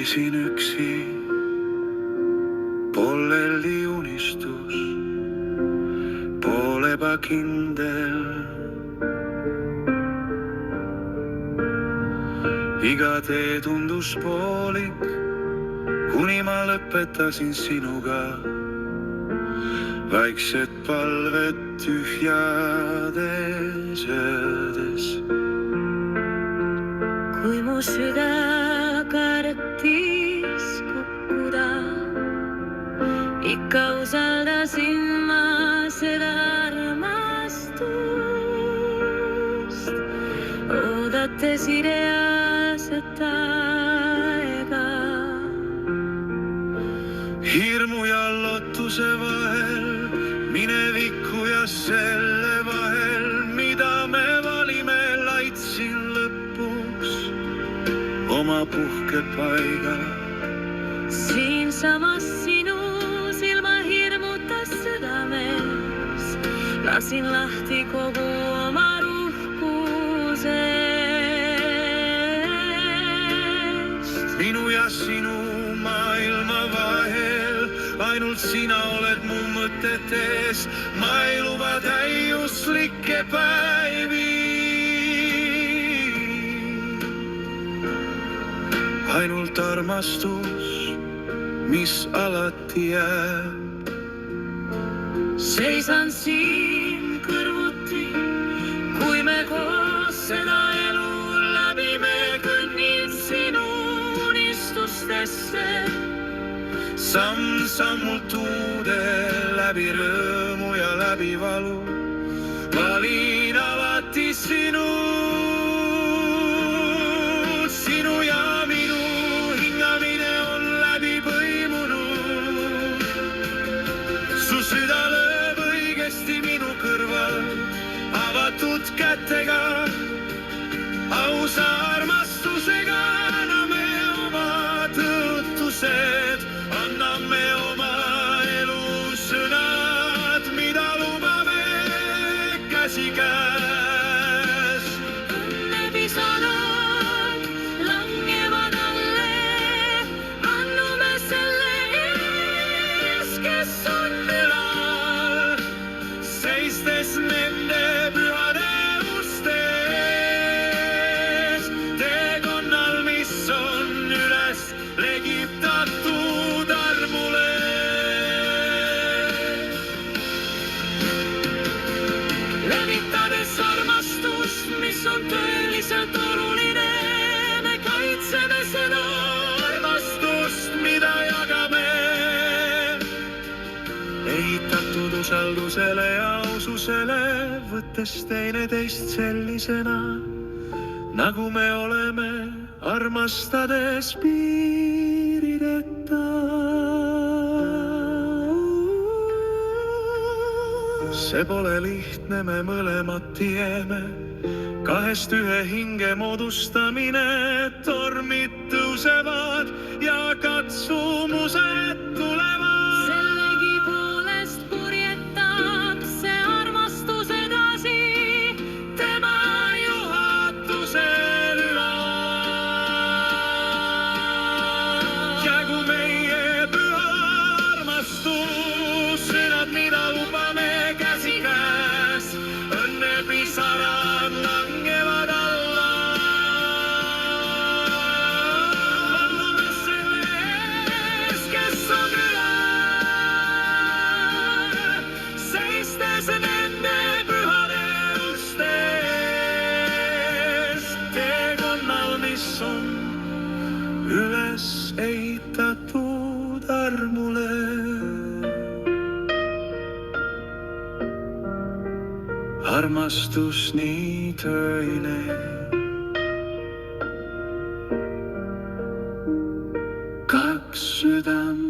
seisin üksi, pooleli unistus, pool ebakindel. Iga tee tundus poolik, kuni ma lõpetasin sinuga. Vaiksed palved tühjades öödes. Kui mu süda kartis kukkuda, ikka usaldasin ma seda armastust, oodates ideaalset aega. Hirmu ja lootuse vahel, mineviku ja selle vahel, mida me valime, laitsin lõpuks oma puhkepaiga. Siinsamas sinu silma hirmutas südames, lasin lahti kogu oma ruhkusest. Minu ja sinu maailma vahel, ainult sina oled mu mõtetes. Ma ei luba täiuslikke päevi, ainult armastus, mis alati jääb. Seisan siin kõrvuti, kui me koos seda elu läbime. Kõnnin sinu unistustesse, samm-sammult uude, läbi rõõmu ja läbi valu. Valin alati sinu, sinu ja minu hingamine on läbi põimunud. Su süda lööb õigesti minu kõrval, avatud kätega, ausa armastusega. Anname oma tõotused, anname oma elusõnad, mida lubame käsikäes. Õnnepisarad langevad alle, annume selle ees, kes on ülal, seistes nende pühade uste ees. Teekonnal, mis on üles legitatud armule. levitades armastust, mis on tõeliselt oluline. Me kaitseme seda Armastust, mida jagame, ehitatud usaldusele ja aususele, võttes teineteist sellisena, nagu me oleme, armastades piirideta. See pole lihtne, me mõlemad tieme, kahest ühe hinge moodustamine. Tormid tõusevad ja katsumused tulevad. sellegipoolest purjetab see armastus edasi tema juhatusel ülal. Jäägu meie püha armastus, sõnad, mida lubame käsikäes. Õnnepisarad langevad alla, vannume selle ees, kes on ülal, seistes nende pühade uste ees. Teekonnal, mis on üles ehitatud armule. Armastus nii tõine, kaks südant.